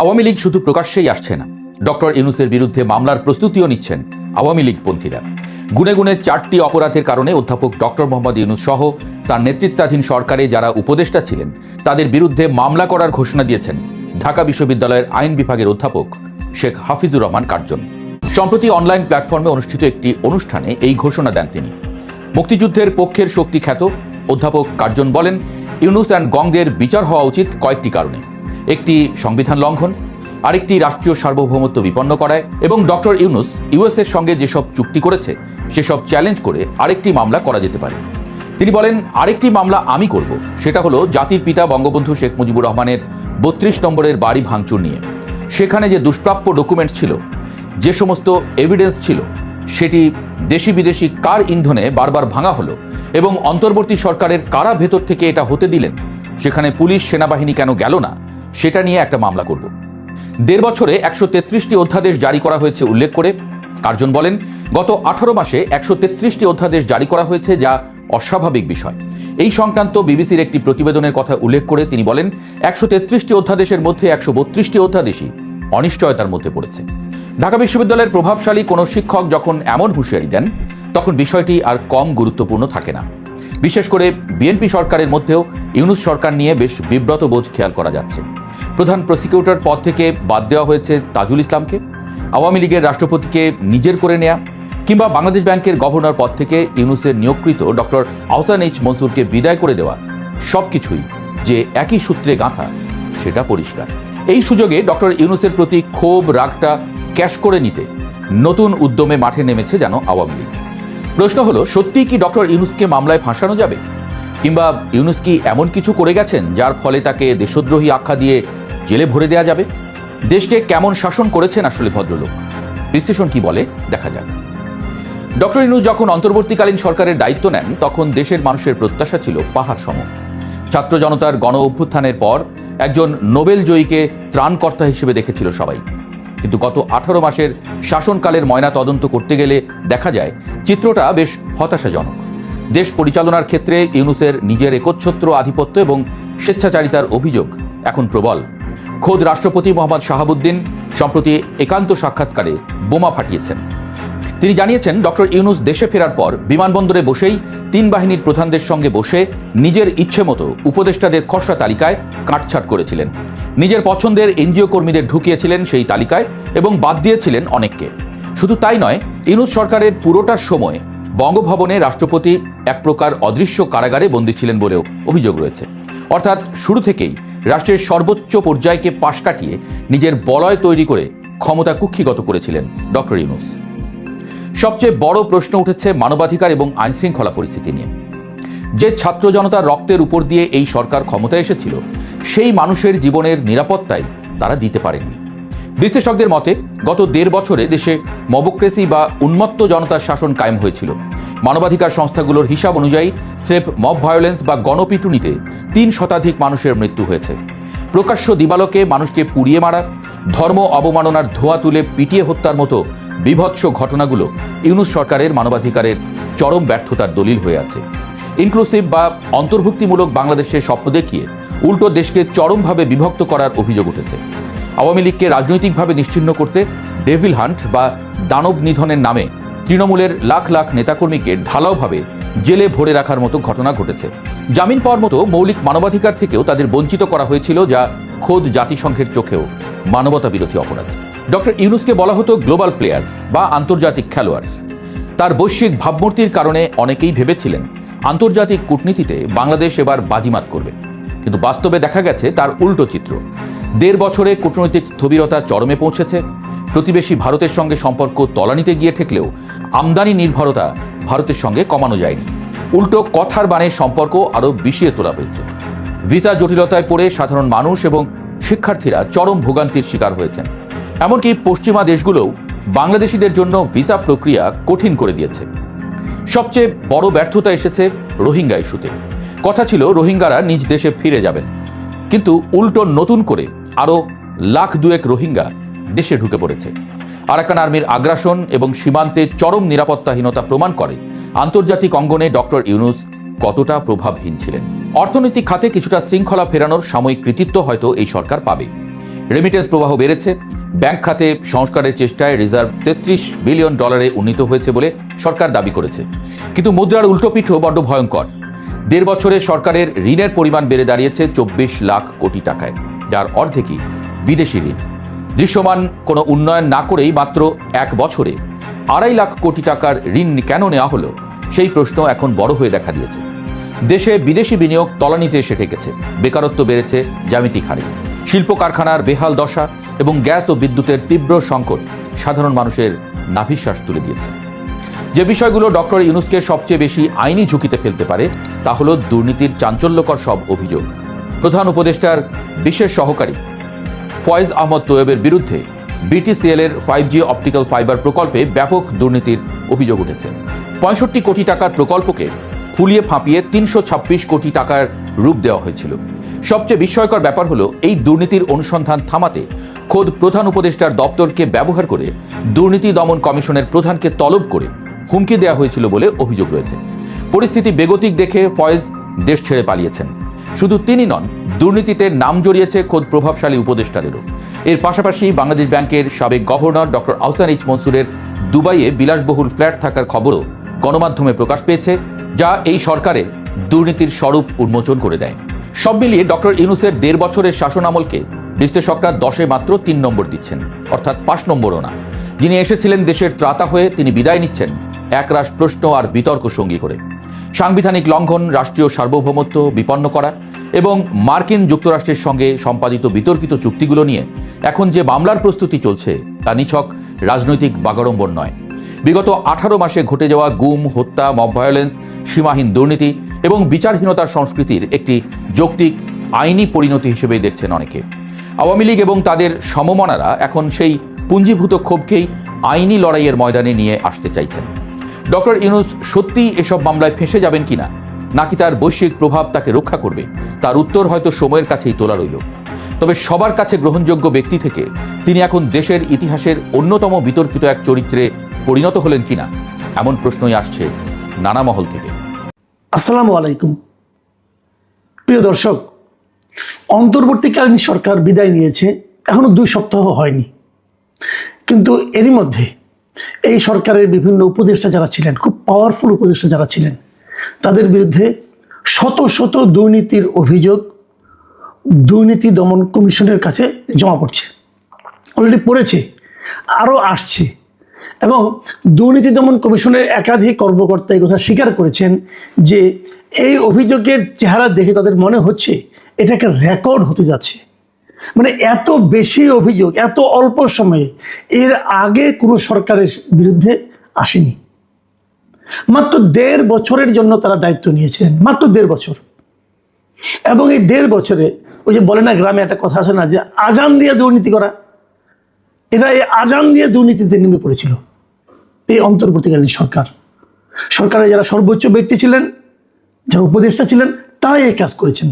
আওয়ামী লীগ শুধু প্রকাশ্যেই আসছে না, ডক্টর ইউনূসের বিরুদ্ধে মামলার প্রস্তুতিও নিচ্ছেন আওয়ামী লীগপন্থীরা। গুনে গুনে 4টি অপরাধের কারণে অধ্যাপক ডক্টর মোহাম্মদ ইউনূস সহ তার নেতৃত্বাধীন সরকারে যারা উপদেষ্টা ছিলেন তাদের বিরুদ্ধে মামলা করার ঘোষণা দিয়েছেন ঢাকা বিশ্ববিদ্যালয়ের আইন বিভাগের অধ্যাপক শেখ হাফিজুর রহমান কার্জন। সম্প্রতি অনলাইন প্ল্যাটফর্মে অনুষ্ঠিত একটি অনুষ্ঠানে এই ঘোষণা দেন তিনি। মুক্তিযুদ্ধের পক্ষের শক্তি খ্যাত অধ্যাপক কার্জন বলেন, ইউনূস অ্যান্ড গংদের বিচার হওয়া উচিত কয়েকটি কারণে। একটি সংবিধান লঙ্ঘন, আরেকটি রাষ্ট্রীয় সার্বভৌমত্ব বিপন্ন করায় এবং ডক্টর ইউনূস ইউএসের সঙ্গে যেসব চুক্তি করেছে সেসব চ্যালেঞ্জ করে আরেকটি মামলা করা যেতে পারে। তিনি বলেন, আরেকটি মামলা আমি করব, সেটা হলো জাতির পিতা বঙ্গবন্ধু শেখ মুজিবুর রহমানের 32 নম্বরের বাড়ি ভাঙচুর নিয়ে। সেখানে যে দুষ্প্রাপ্য ডকুমেন্ট ছিল, যে সমস্ত এভিডেন্স ছিল, সেটি দেশি বিদেশি কার ইন্ধনে বারবার ভাঙা হলো এবং অন্তর্বর্তী সরকারের কারা ভেতর থেকে এটা হতে দিলেন, সেখানে পুলিশ সেনাবাহিনী কেন গেল না, সেটা নিয়ে একটা মামলা করব। 1.5 বছরে 133টি অধ্যাদেশ জারি করা হয়েছে উল্লেখ করে কার্জন বলেন, গত 18 মাসে 133টি অধ্যাদেশ জারি করা হয়েছে, যা অস্বাভাবিক বিষয়। এই সংক্রান্ত বিবিসির একটি প্রতিবেদনের কথা উল্লেখ করে তিনি বলেন, 133টি অধ্যাদেশের মধ্যে 132টি অধ্যাদেশই অনিশ্চয়তার মধ্যে পড়েছে। ঢাকা বিশ্ববিদ্যালয়ের প্রভাবশালী কোনো শিক্ষক যখন এমন হুঁশিয়ারি দেন, তখন বিষয়টি আর কম গুরুত্বপূর্ণ থাকে না। বিশেষ করে বিএনপি সরকারের মধ্যেও ইউনূস সরকার নিয়ে বেশ বিব্রত বোধ খেয়াল করা যাচ্ছে। প্রধান প্রসিকিউটর পদ থেকে বাদ দেওয়া হয়েছে তাজুল ইসলামকে, আওয়ামী লীগের রাষ্ট্রপতিকে নিজের করে নেয়া, কিংবা বাংলাদেশ ব্যাংকের গভর্নর পদ থেকে ইউনূসের নিয়োগকৃত ডক্টর আহসান এইচ মনসুরকে বিদায় করে দেওয়া, সবকিছুই যে একই সূত্রে গাঁথা সেটা পরিষ্কার। এই সুযোগে ডক্টর ইউনূসের প্রতি ক্ষোভ রাগটা ক্যাশ করে নিতে নতুন উদ্যমে মাঠে নেমেছে যেন আওয়ামী লীগ। প্রশ্ন হলো, সত্যিই কি ডক্টর ইউনূসকে মামলায় ফাঁসানো যাবে, কিংবা ইউনূস কি এমন কিছু করে গেছেন যার ফলে তাকে দেশদ্রোহী আখ্যা দিয়ে জেলে ভরে দেওয়া যাবে? দেশকে কেমন শাসন করেছেন আসলে ভদ্রলোক? বিশ্লেষণ কি বলে দেখা যাক। ডক্টর ইউনূস যখন অন্তর্বর্তীকালীন সরকারের দায়িত্ব নেন, তখন দেশের মানুষের প্রত্যাশা ছিল পাহাড় সম। ছাত্র জনতার গণ অভ্যুত্থানের পর একজন নোবেল জয়ীকে ত্রাণকর্তা হিসেবে দেখেছিল সবাই। কিন্তু গত 18 মাসের শাসনকালের ময়না তদন্ত করতে গেলে দেখা যায় চিত্রটা বেশ হতাশাজনক। দেশ পরিচালনার ক্ষেত্রে ইউনূসের নিজের একচ্ছত্র আধিপত্য এবং স্বেচ্ছাচারিতার অভিযোগ এখন প্রবল। খোদ রাষ্ট্রপতি মোহাম্মদ শাহাবুদ্দিন সম্প্রতি একান্ত সাক্ষাৎকারে বোমা ফাটিয়েছেন। তিনি জানিয়েছেন, ডক্টর ইউনূস দেশে ফেরার পর বিমানবন্দরে বসেই 3 বাহিনীর প্রধানদের সঙ্গে বসে নিজের ইচ্ছে মতো উপদেষ্টাদের খসড়া তালিকায় কাটছাঁট করেছিলেন। নিজের পছন্দের এনজিও কর্মীদের ঢুকিয়েছিলেন সেই তালিকায় এবং বাদ দিয়েছিলেন অনেককে। শুধু তাই নয়, ইউনূস সরকারের পুরোটার সময় বঙ্গভবনে রাষ্ট্রপতি এক প্রকার অদৃশ্য কারাগারে বন্দী ছিলেন বলেও অভিযোগ রয়েছে। অর্থাৎ শুরু থেকেই রাষ্ট্রের সর্বোচ্চ পর্যায়কে পাশ কাটিয়ে নিজের বলয় তৈরি করে ক্ষমতা কুক্ষিগত করেছিলেন ডক্টর ইউনূস। সবচেয়ে বড় প্রশ্ন উঠেছে মানবাধিকার এবং আইনশৃঙ্খলা পরিস্থিতি নিয়ে। যে ছাত্র জনতার রক্তের উপর দিয়ে এই সরকার ক্ষমতায় এসেছিল, সেই মানুষের জীবনের নিরাপত্তাই তারা দিতে পারেননি। বিশ্লেষকদের মতে গত 1.5 বছরে দেশে মবক্রেসি বা উন্মত্ত জনতার শাসন কায়েম হয়েছিল। মানবাধিকার সংস্থাগুলোর হিসাব অনুযায়ী স্রেফ মব ভায়োলেন্স বা গণপিটুনিতে 3 শতাধিক মানুষের মৃত্যু হয়েছে। প্রকাশ্য দিবালোকে মানুষকে পুড়িয়ে মারা, ধর্ম অবমাননার ধোঁয়া তুলে পিটিয়ে হত্যার মতো বিভৎস ঘটনাগুলো ইউনূস সরকারের মানবাধিকারের চরম ব্যর্থতার দলিল হয়ে আছে। ইনক্লুসিভ বা অন্তর্ভুক্তিমূলক বাংলাদেশের স্বপ্ন দেখিয়ে উল্টো দেশকে চরমভাবে বিভক্ত করার অভিযোগ উঠেছে। আওয়ামী লীগকে রাজনৈতিকভাবে নিশ্চিহ্ন করতে ডেভিল হান্ট বা দানব নিধনের নামে তৃণমূলের লাখ লাখ নেতাকর্মীকে ঢালাওভাবে জেলে ভরে রাখার মতো ঘটনা ঘটেছে। জামিন পাওয়ার মতো মৌলিক মানবাধিকার থেকেও তাদের বঞ্চিত করা হয়েছিল, যা খোদ জাতিসংঘের চোখেও মানবতা বিরোধী অপরাধ। ডক্টর ইউনূসকে বলা হতো গ্লোবাল প্লেয়ার বা আন্তর্জাতিক খেলোয়াড়। তার বৈশ্বিক ভাবমূর্তির কারণে অনেকেই ভেবেছিলেন আন্তর্জাতিক কূটনীতিতে বাংলাদেশ এবার বাজিমাত করবে, কিন্তু বাস্তবে দেখা গেছে তার উল্টো চিত্র। 1.5 বছরে কূটনৈতিক স্থবিরতা চরমে পৌঁছেছে। প্রতিবেশী ভারতের সঙ্গে সম্পর্ক তলানিতে গিয়ে ঠেকলেও আমদানি নির্ভরতা ভারতের সঙ্গে কমানো যায়নি। উল্টো কথার বাণে সম্পর্ক আরও বিষিয়ে তোলা হয়েছে। ভিসা জটিলতায় পড়ে সাধারণ মানুষ এবং শিক্ষার্থীরা চরম ভোগান্তির শিকার হয়েছেন। এমনকি পশ্চিমা দেশগুলোও বাংলাদেশিদের জন্য ভিসা প্রক্রিয়া কঠিন করে দিয়েছে। সবচেয়ে বড় ব্যর্থতা এসেছে রোহিঙ্গা ইস্যুতে। কথা ছিল রোহিঙ্গারা নিজ দেশে ফিরে যাবেন, কিন্তু উল্টো নতুন করে আরও 1,02,000 রোহিঙ্গা দেশে ঢুকে পড়েছে। আরাকান আর্মির আগ্রাসন এবং সীমান্তে চরম নিরাপত্তাহীনতা প্রমাণ করে আন্তর্জাতিক অঙ্গনে ডক্টর ইউনূস কতটা প্রভাবহীন ছিলেন। অর্থনৈতিক খাতে কিছুটা শৃঙ্খলা ফেরানোর সাময়িক কৃতিত্ব হয়তো এই সরকার পাবে। রেমিটেন্স প্রবাহ বেড়েছে, ব্যাংক খাতে সংস্কারের চেষ্টায় রিজার্ভ $33 বিলিয়ন উন্নীত হয়েছে বলে সরকার দাবি করেছে। কিন্তু মুদ্রার উল্টোপিঠও বড্ড ভয়ঙ্কর। 1.5 বছরে সরকারের ঋণের পরিমাণ বেড়ে দাঁড়িয়েছে 24 লাখ কোটি টাকায়, যার অর্ধেকই বিদেশি ঋণ। দৃশ্যমান কোনো উন্নয়ন না করেই মাত্র 1 বছরে 2.5 লাখ কোটি টাকার ঋণ কেন নেওয়া হলো, সেই প্রশ্ন এখন বড় হয়ে দেখা দিয়েছে। দেশে বিদেশি বিনিয়োগ তলানিতে এসে ঠেকেছে, বেকারত্ব বেড়েছে জ্যামিতিক হারে, শিল্প কারখানার বেহাল দশা এবং গ্যাস ও বিদ্যুতের তীব্র সংকট সাধারণ মানুষের নাভিশ্বাস তুলে দিয়েছে। যে বিষয়গুলো ডক্টর ইউনূসকে সবচেয়ে বেশি আইনি ঝুঁকিতে ফেলতে পারে তা হলো দুর্নীতির চাঞ্চল্যকর সব অভিযোগ। প্রধান উপদেষ্টার বিশেষ সহকারী ফয়েজ আহমদ তোয়েবের বিরুদ্ধে BTCL এর 5G অপটিক্যাল ফাইবার প্রকল্পে ব্যাপক দুর্নীতির অভিযোগ উঠেছে। 65 কোটি টাকার প্রকল্পকে ফুলিয়ে ফাঁপিয়ে 326 কোটি টাকার রূপ দেওয়া হয়েছিল। সবচেয়ে বিস্ময়কর ব্যাপার হলো, এই দুর্নীতির অনুসন্ধান থামাতে খোদ প্রধান উপদেষ্টার দপ্তরকে ব্যবহার করে দুর্নীতি দমন কমিশনের প্রধানকে তলব করে হুমকি দেওয়া হয়েছিল বলে অভিযোগ রয়েছে। পরিস্থিতি বেগতিক দেখে ফয়েজ দেশ ছেড়ে পালিয়েছেন। শুধু তিনি নন, দুর্নীতিতে নাম জড়িয়েছে খোদ প্রভাবশালী উপদেষ্টাদেরও। এর পাশাপাশি বাংলাদেশ ব্যাংকের সাবেক গভর্নর ডক্টর আহসান এইচ মনসুরের দুবাইয়ে বিলাসবহুল ফ্ল্যাট থাকার খবরও গণমাধ্যমে প্রকাশ পেয়েছে, যা এই সরকারের দুর্নীতির স্বরূপ উন্মোচন করে দেয়। সব মিলিয়ে ডক্টর ইউনূসের 1.5 বছরের শাসনামলকে বিশ্লেষকরা 10-এ মাত্র 3 নম্বর দিচ্ছেন, অর্থাৎ 5 নম্বরও না। যিনি এসেছিলেন দেশের ত্রাতা হয়ে, তিনি বিদায় নিচ্ছেন একরাশ প্রশ্ন আর বিতর্ক সঙ্গী করে। সাংবিধানিক লঙ্ঘন, রাষ্ট্রীয় সার্বভৌমত্ব বিপন্ন করা এবং মার্কিন যুক্তরাষ্ট্রের সঙ্গে সম্পাদিত বিতর্কিত চুক্তিগুলো নিয়ে এখন যে মামলার প্রস্তুতি চলছে তা নিছক রাজনৈতিক বাগাড়ম্বর নয়। বিগত 18 মাসে ঘটে যাওয়া গুম, হত্যা, মব ভায়োলেন্স, সীমাহীন দুর্নীতি এবং বিচারহীনতার সংস্কৃতির একটি যৌক্তিক আইনি পরিণতি হিসেবেই দেখছেন অনেকে। আওয়ামী লীগ এবং তাদের সমমনারা এখন সেই পুঞ্জীভূত ক্ষোভকেই আইনি লড়াইয়ের ময়দানে নিয়ে আসতে চাইছেন। ডক্টর ইউনূস সত্যিই এসব মামলায় ফেঁসে যাবেন কিনা, নাকি তার বৈশ্বিক প্রভাব তাকে রক্ষা করবে, তার উত্তর হয়তো সময়ের কাছেই তোলা রইল। তবে সবার কাছে গ্রহণযোগ্য ব্যক্তি থেকে তিনি এখন দেশের ইতিহাসের অন্যতম বিতর্কিত এক চরিত্রে পরিণত হলেন কিনা, এমন প্রশ্নই আসছে নানা মহল থেকে। আসসালামু আলাইকুম প্রিয় দর্শক, অন্তর্বর্তীকালীন সরকার বিদায় নিয়েছে, এখনো 2 সপ্তাহ হয়নি, কিন্তু এরই মধ্যে এই সরকারের বিভিন্ন উপদেষ্টা যারা ছিলেন, খুব পাওয়ারফুল উপদেষ্টা যারা ছিলেন, তাদের বিরুদ্ধে শত শত দুর্নীতির অভিযোগ দুর্নীতি দমন কমিশনের কাছে জমা পড়ছে। অলরেডি পড়েছে, আরও আসছে। এবং দুর্নীতি দমন কমিশনের একাধিক কর্মকর্তা এই কথা স্বীকার করেছেন যে এই অভিযোগের চেহারা দেখে তাদের মনে হচ্ছে এটা একটা রেকর্ড হতে যাচ্ছে। মানে এত বেশি অভিযোগ এত অল্প সময়ে এর আগে কোনো সরকারের বিরুদ্ধে আসেনি। মাত্র 1.5 বছরের জন্য তারা দায়িত্ব নিয়েছিলেন, মাত্র 1.5 বছর। এবং এই 1.5 বছরে ওই যে বলে না, গ্রামে একটা কথা আছে না, যে আজান দিয়ে দুর্নীতি করা, এরা এই আজান দিয়ে দুর্নীতিতে নেমে পড়েছিল। এই অন্তর্বর্তীকালীন সরকারের যারা সর্বোচ্চ ব্যক্তি ছিলেন, যারা উপদেষ্টা ছিলেন, তারাই এই কাজ করেছেন।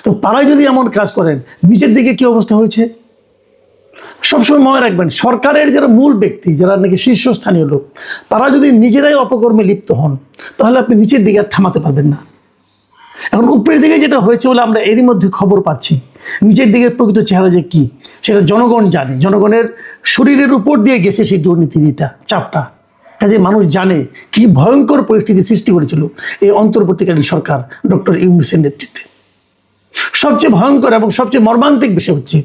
তো তারাই যদি এমন কাজ করেন, নিচের দিকে কি অবস্থা হয়েছে সবসময় মনে রাখবেন। সরকারের যারা মূল ব্যক্তি, যারা নাকি শীর্ষস্থানীয় লোক, তারা যদি নিজেরাই অপকর্মে লিপ্ত হন, তাহলে আপনি নিচের দিকে আর থামাতে পারবেন না। এখন উপরের দিকে যেটা হয়েছে বলে আমরা এরই মধ্যে খবর পাচ্ছি, নিচের দিকের প্রকৃত চেহারা যে কি সেটা জনগণ জানে। জনগণের শরীরের উপর দিয়ে গেছে সেই দুর্নীতিটা, চাপটা। কাজে মানুষ জানে কি ভয়ঙ্কর পরিস্থিতি সৃষ্টি করেছিল এই অন্তর্বর্তীকালীন সরকার ডক্টর ইউনূসের নেতৃত্বে। সবচেয়ে ভয়ঙ্কর এবং সবচেয়ে মর্মান্তিক বিষয় হচ্ছে,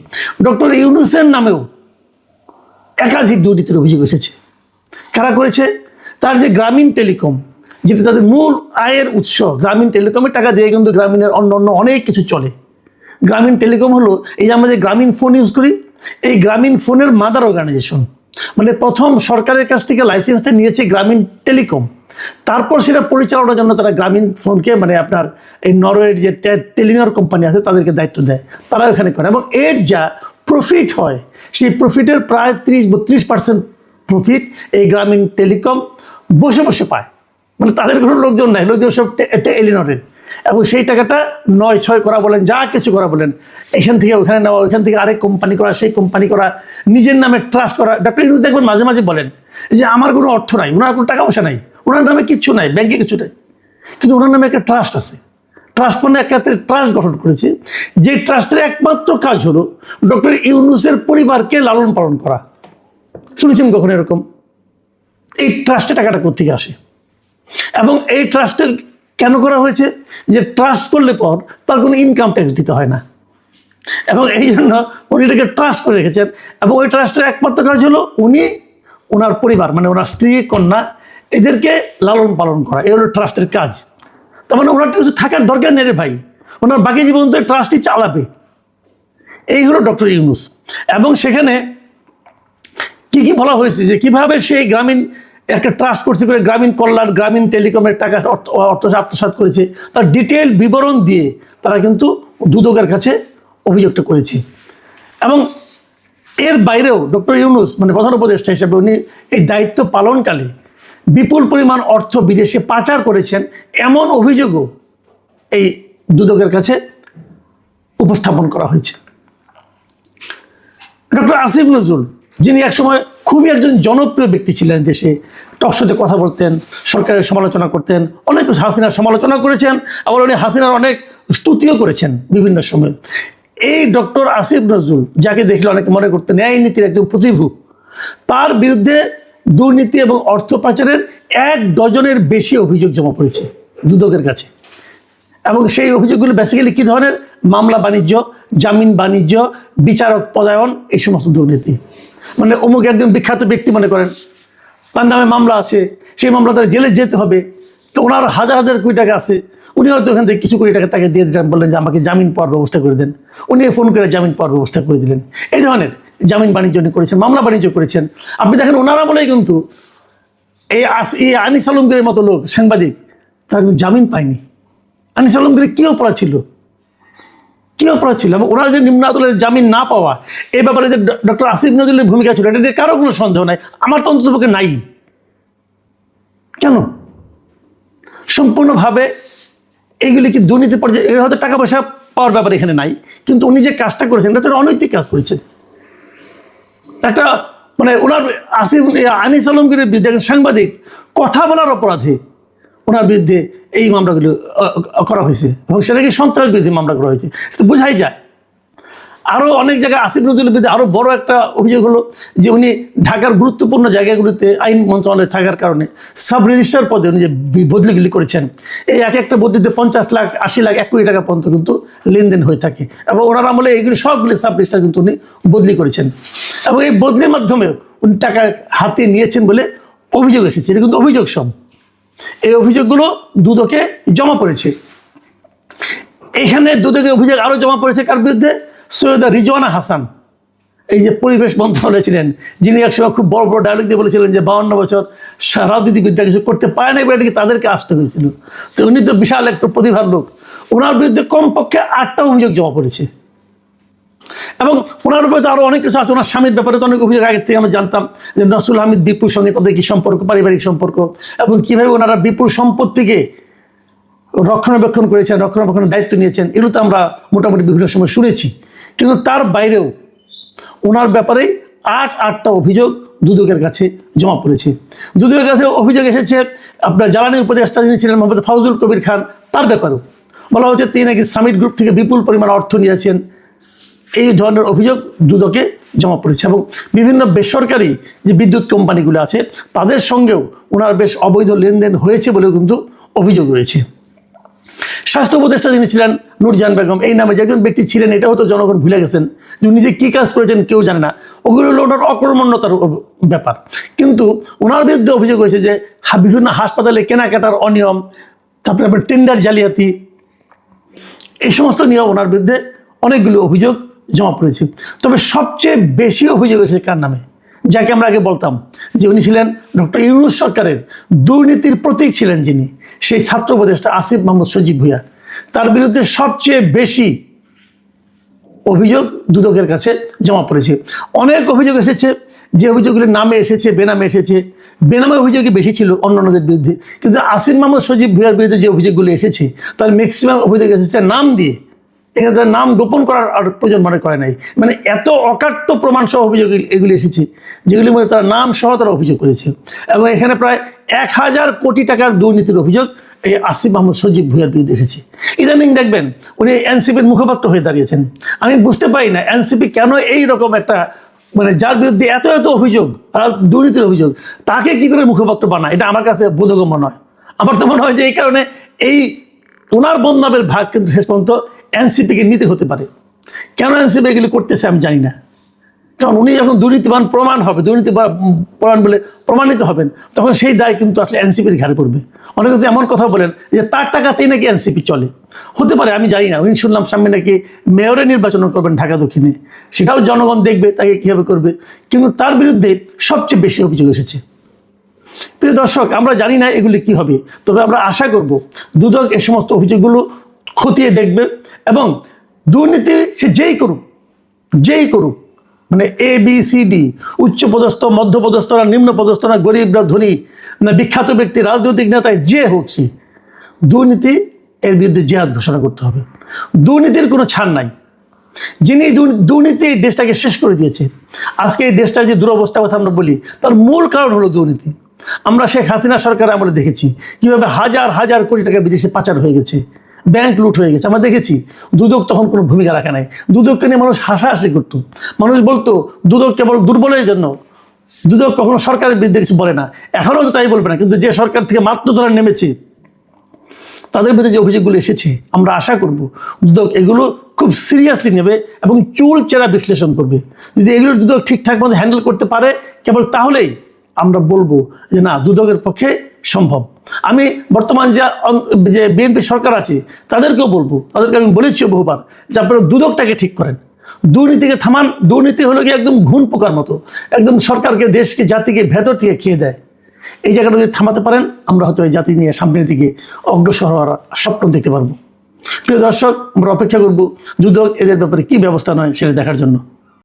ডক্টর ইউনূসের নামেও একাধিক দুর্নীতির অভিযোগ এসেছে। কারা করেছে? তার যে গ্রামীণ টেলিকম, যেটা তাদের মূল আয়ের উৎস, গ্রামীণ টেলিকমের টাকা দিয়ে কিন্তু গ্রামীণের অন্য অনেক কিছু চলে। গ্রামীণ টেলিকম হলো এই যে আমরা যে গ্রামীণ ফোন ইউজ করি, এই গ্রামীণ ফোনের মাদার অর্গানাইজেশন। মানে প্রথম সরকারের কাছ থেকে লাইসেন্সটা নিয়েছে গ্রামীণ টেলিকম, তারপর সেটা পরিচালনার জন্য তারা গ্রামীণ ফোনকে, মানে আপনার এই নরওয়ের যে টেলিনর কোম্পানি আছে তাদেরকে দায়িত্ব দেয়, তারা ওখানে করে। এবং এর যা প্রফিট হয়, সেই প্রফিটের প্রায় 30-32% প্রফিট এই গ্রামীণ টেলিকম বসে বসে পায়। মানে তাদের কোনো লোকজন নাই, লোকজন সব টেলিনরের। এবং সেই টাকাটা 9-6 করা বলেন, যা কিছু করা বলেন, এখান থেকে ওখানে নেওয়া, ওইখান থেকে আরেক কোম্পানি করা, সেই কোম্পানি করা, নিজের নামে ট্রাস্ট করা। ডক্টর ইউনূস দেখবেন মাঝে মাঝে বলেন যে আমার কোনো অর্থ নাই, ওনার কোনো টাকা পয়সা নাই, ওনার নামে কিচ্ছু নাই, ব্যাংকে কিছু নাই, কিন্তু ওনার নামে একটা ট্রাস্ট আছে। ট্রাস্ট মানে একাত্রে ট্রাস্ট গঠন করেছে, যে ট্রাস্টের একমাত্র কাজ হলো ডক্টর ইউনূসের পরিবারকে লালন পালন করা। শুনেছেন কখন এরকম? এই ট্রাস্টে টাকাটা কোত্থেকে আসে এবং এই ট্রাস্টের কেন করা হয়েছে? যে ট্রাস্ট করলে পর তার কোনো ইনকাম ট্যাক্স দিতে হয় না, এবং এই জন্য উনি এটাকে ট্রাস্ট করে রেখেছেন। এবং ওই ট্রাস্টের একমাত্র কাজ হলো উনি, ওনার পরিবার মানে ওনার স্ত্রী, কন্যা, এদেরকে লালন পালন করা। এই হলো ট্রাস্টের কাজ। তার মানে ওনার কিছু থাকার দরকার নেই রে ভাই, ওনার বাকি জীবন তো ট্রাস্টই চালাবে। এই হলো ডক্টর ইউনূস। এবং সেখানে কি কি বলা হয়েছে যে কিভাবে সেই গ্রামীণ একটা ট্রাস্ট করছে করে গ্রামীণ কল্যাণ, গ্রামীণ টেলিকমের টাকা অর্থ আত্মসাৎ করেছে, তার ডিটেল বিবরণ দিয়ে তারা কিন্তু দুদকের কাছে অভিযোগটা করেছে। এবং এর বাইরেও ডক্টর ইউনূস মানে প্রধান উপদেষ্টা হিসেবে উনি এই দায়িত্ব পালনকালে বিপুল পরিমাণ অর্থ বিদেশে পাচার করেছেন, এমন অভিযোগও এই দুদকের কাছে উপস্থাপন করা হয়েছে। ডক্টর আসিফ নজরুল, যিনি একসময় খুবই একজন জনপ্রিয় ব্যক্তি ছিলেন দেশে, টকশোতে কথা বলতেন, সরকারের সমালোচনা করতেন, অনেক হাসিনার সমালোচনা করেছেন, আবার উনি হাসিনার অনেক স্তুতিও করেছেন বিভিন্ন সময়। এই ডক্টর আসিফ নজরুল, যাকে দেখলে অনেকে মনে করতেন ন্যায় নীতির একজন প্রতিভূ, তার বিরুদ্ধে দুর্নীতি এবং অর্থ পাচারের 1 ডজনের বেশি অভিযোগ জমা পড়েছে দুদকের কাছে। এবং সেই অভিযোগগুলো বেসিক্যালি কী ধরনের? মামলা বাণিজ্য, জামিন বাণিজ্য, বিচারক পদায়ন, এই সমস্ত দুর্নীতি। মানে অমুক একজন বিখ্যাত ব্যক্তি মনে করেন, তার নামে মামলা আছে, সেই মামলা তার জেলে যেতে হবে, তো ওনার হাজার হাজার কোটি টাকা আছে, উনি হয়তো ওখান থেকে কিছু কোটি টাকা তাকে দিয়ে দিলেন, বললেন যে আমাকে জামিন পাওয়ার ব্যবস্থা করে দেন, উনি ফোন করে জামিন পাওয়ার ব্যবস্থা করে দিলেন। এই ধরনের জামিন বাণিজ্য উনি করেছেন, মামলা বাণিজ্য করেছেন। আপনি দেখেন ওনারা বলেই কিন্তু এই আনিস আলমগীরের মতো লোক, সাংবাদিক, তারা কিন্তু জামিন পায়নি। আনিস আলমগীরের কী অপরাধ ছিল, কী অপরাধ ছিল? এবং ওনার যে নিম্ন আদালতের জামিন না পাওয়া, এই ব্যাপারে যে ডক্টর আসিফ নজরুলের ভূমিকা ছিল, এটা নিয়ে কারো কোনো সন্দেহ নাই, আমার তো অন্ততপক্ষে নাই। কেন? সম্পূর্ণভাবে এইগুলি কি দুর্নীতি পর্যায়ে, এর হয়তো টাকা পয়সা পাওয়ার ব্যাপার এখানে নাই, কিন্তু উনি যে কাজটা করেছেন এটা তো অনৈতিক কাজ করেছেন। একটা মানে ওনার আনিস আলমগীরের বিরুদ্ধে একজন সাংবাদিক কথা বলার অপরাধে ওনার বিরুদ্ধে এই মামলাগুলো করা হয়েছে, এবং সেটাকে সন্ত্রাস বিরোধী মামলা করা হয়েছে, বোঝাই যায়। আরও অনেক জায়গায় আসিফ নজরুলের বিরুদ্ধে আরও বড় একটা অভিযোগ হলো যে উনি ঢাকার গুরুত্বপূর্ণ জায়গাগুলিতে আইন মন্ত্রণালয়ে থাকার কারণে সাব রেজিস্ট্রার পদে উনি যে বদলিগুলি করেছেন, এই এক একটা বদলিতে 50 লাখ 80 লাখ 1 কোটি টাকা পর্যন্ত কিন্তু লেনদেন হয়ে থাকে। এবং ওনার আমলে এইগুলি সবগুলি সাব রেজিস্ট্রার কিন্তু উনি বদলি করেছেন, এবং এই বদলির মাধ্যমে উনি টাকা হাতে নিয়েছেন বলে অভিযোগ এসেছে। এটা কিন্তু অভিযোগ সব, এই অভিযোগগুলো দুদকে জমা পড়েছে। এখানে দুদকে অভিযোগ আরও জমা পড়েছে কার বিরুদ্ধে? সৈয়দা রিজওয়ানা হাসান, এই যে পরিবেশ মন্ত্রণালয়ে ছিলেন, যিনি একসময় খুব বড় বড় ডায়লগ দিয়ে বলেছিলেন যে 52 বছর রাজনীতিবিদ্যা কিছু করতে পারে না, এবারে তাদেরকে আসতে হয়েছিল। তো উনি তো বিশাল একটা প্রতিভার লোক, ওনার বিরুদ্ধে কমপক্ষে 8টা অভিযোগ জমা পড়েছে। এবং ওনার উপরে তো আরও অনেক কিছু আছে, ওনার স্বামীর ব্যাপারে তো অনেক অভিযোগ আগের থেকে আমরা জানতাম, যে নসরুল হামিদ বিপুর সঙ্গে তাদের কী সম্পর্ক, পারিবারিক সম্পর্ক, এবং কীভাবে ওনারা বিপুর সম্পত্তিকে রক্ষণাবেক্ষণ করেছেন, রক্ষণাবেক্ষণের দায়িত্ব নিয়েছেন, এগুলো তো আমরা মোটামুটি বিভিন্ন সময় শুনেছি। কিন্তু তার বাইরেও ওনার ব্যাপারে 8টা অভিযোগ দুদকের কাছে জমা পড়েছে। দুদকের কাছে অভিযোগ এসেছে আপনার জ্বালানি উপদেষ্টা যিনি ছিলেন মোহাম্মদ ফাউজুল কবির খান, তার ব্যাপারেও বলা হচ্ছে তিনি নাকি সামিট গ্রুপ থেকে বিপুল পরিমাণ অর্থ নিয়েছেন। এই ধরনের অভিযোগ দুদকে জমা পড়েছে। এবং বিভিন্ন বেসরকারি যে বিদ্যুৎ কোম্পানিগুলো আছে তাদের সঙ্গেও ওনার বেশ অবৈধ লেনদেন হয়েছে বলেও কিন্তু অভিযোগ রয়েছে। স্বাস্থ্য উপদেষ্টা যিনি ছিলেন নূরজাহান বেগম, এই নামে যে একজন ব্যক্তি ছিলেন, এটাও তো জনগণ ভুলে গেছেন, যে উনি যে কী কাজ করেছেন কেউ জানে না। ওগুলো হলো ওনার অকর্মণ্যতার ব্যাপার। কিন্তু ওনার বিরুদ্ধে অভিযোগ হয়েছে যে বিভিন্ন হাসপাতালে কেনাকাটার অনিয়ম, তারপরে আপনার টেন্ডার জালিয়াতি, এই সমস্ত নিয়ে ওনার বিরুদ্ধে অনেকগুলো অভিযোগ জমা পড়েছে। তবে সবচেয়ে বেশি অভিযোগ এসেছে কার নামে? যাকে আমরা আগে বলতাম যে উনি ছিলেন ডক্টর ইউনূস সরকারের দুর্নীতির প্রতীক ছিলেন, যিনি সেই ছাত্র উপদেষ্টা আসিফ মাহমুদ সজীব ভুঁইয়া, তার বিরুদ্ধে সবচেয়ে বেশি অভিযোগ দুদকের কাছে জমা পড়েছে। অনেক অভিযোগ এসেছে, যে অভিযোগগুলির নামে এসেছে, বেনামে এসেছে, বেনামে অভিযোগই বেশি ছিল অন্যান্যদের বিরুদ্ধে। কিন্তু আসিফ মাহমুদ সজীব ভুঁইয়ার বিরুদ্ধে যে অভিযোগগুলি এসেছে তার ম্যাক্সিমাম অভিযোগ এসেছে নাম দিয়ে, এখানে তার নাম গোপন করার আর প্রয়োজন মনে করে নাই। মানে এত অকাট্য প্রমাণ সহ অভিযোগ এগুলি এসেছে, যেগুলির মধ্যে তার নাম সহ তারা অভিযোগ করেছে। এবং এখানে প্রায় 1000 কোটি টাকার দুর্নীতির অভিযোগ এই আসিফ মাহমুদ সজীব ভুঁইয়ার বিরুদ্ধে এসেছে। ইদানিং দেখবেন উনি এনসিপির মুখপাত্র হয়ে দাঁড়িয়েছেন। আমি বুঝতে পারি না এনসিপি কেন এই রকম একটা মানে যার বিরুদ্ধে এত এত অভিযোগ আর দুর্নীতির অভিযোগ তাকে কি করে মুখপাত্র বানায়, এটা আমার কাছে বোধগম্য নয়। আমার তো মনে হয় যে এই কারণে এই ওনার বদনামের ভাগ কিন্তু শেষ পর্যন্ত এনসিপিকে নিতে হতে পারে। কেন এনসিপি এগুলি করতেছে আমি জানি না, কারণ উনি যখন দুর্নীতিবান প্রমাণ হবে, প্রমাণ বলে প্রমাণিত হবেন, তখন সেই দায় কিন্তু আসলে এনসিপির ঘাড়ে পড়বে। অনেকে তো এমন কথা বলেন যে তার টাকাতেই নাকি এনসিপি চলে, হতে পারে আমি জানি না। উনি শুনলাম সামনে নাকি মেয়রের নির্বাচন করবেন ঢাকা দক্ষিণে, সেটাও জনগণ দেখবে তাকে কীভাবে করবে, কিন্তু তার বিরুদ্ধে সবচেয়ে বেশি অভিযোগ এসেছে। প্রিয় দর্শক, আমরা জানি না এগুলি কি হবে, তবে আমরা আশা করব দুদক এই সমস্ত অভিযোগগুলো খতিয়ে দেখবে এবং দুর্নীতি সে যেই করুক মানে ABCD, উচ্চপদস্থ, মধ্যপদস্থ না নিম্নপদস্থ না গরিব না ধনী না বিখ্যাত ব্যক্তি রাজনৈতিক নেতায় যে হোক, সে দুর্নীতি এর বিরুদ্ধে জিহাদ ঘোষণা করতে হবে। দুর্নীতির কোনো ছাড় নাই। যিনি দুর্নীতি এই দেশটাকে শেষ করে দিয়েছে, আজকে এই দেশটার যে দুরবস্থার কথা আমরা বলি, তার মূল কারণ হলো দুর্নীতি। আমরা শেখ হাসিনা সরকার আমরা দেখেছি কীভাবে হাজার হাজার কোটি টাকা বিদেশে পাচার হয়ে গেছে, ব্যাংক লুট হয়ে গেছে। আমরা দেখেছি দুদক তখন কোনো ভূমিকা রাখে নাই। দুদককে নিয়ে মানুষ হাসাহাসি করতো, মানুষ বলতো দুদক কেবল দুর্বলের জন্য, দুদক কখনো সরকারের বিরুদ্ধে কিছু বলে না, এখনও তো তাই বলবে না। কিন্তু যে সরকার থেকে মাত্র ধরা নেমেছে, তাদের বিরুদ্ধে যে অভিযোগগুলো এসেছে, আমরা আশা করব দুদক এগুলো খুব সিরিয়াসলি নেবে এবং চুল চেরা বিশ্লেষণ করবে। যদি এগুলো দুদক ঠিকঠাক মতো হ্যান্ডেল করতে পারে, কেবল তাহলেই আমরা বলবো যে না, দুদকের পক্ষে সম্ভব। আমি বর্তমান যে বিএনপি সরকার আছে তাদেরকেও বলবো, তাদেরকে আমি বলেছি বহুবার যে আপনারা দুদকটাকে ঠিক করেন, দুর্নীতিকে থামান। দুর্নীতি হলো কি একদম ঘুণ পোকার মতো, একদম সরকারকে, দেশকে, জাতিকে ভেতর থেকে খেয়ে দেয়। এই জায়গাটা যদি থামাতে পারেন, আমরা হয়তো এই জাতি নিয়ে সামনের দিকে অগ্রসর হওয়ার স্বপ্ন দেখতে পারবো। প্রিয় দর্শক, আমরা অপেক্ষা করব দুদক এদের ব্যাপারে কী ব্যবস্থা নেয় সেটা দেখার জন্য।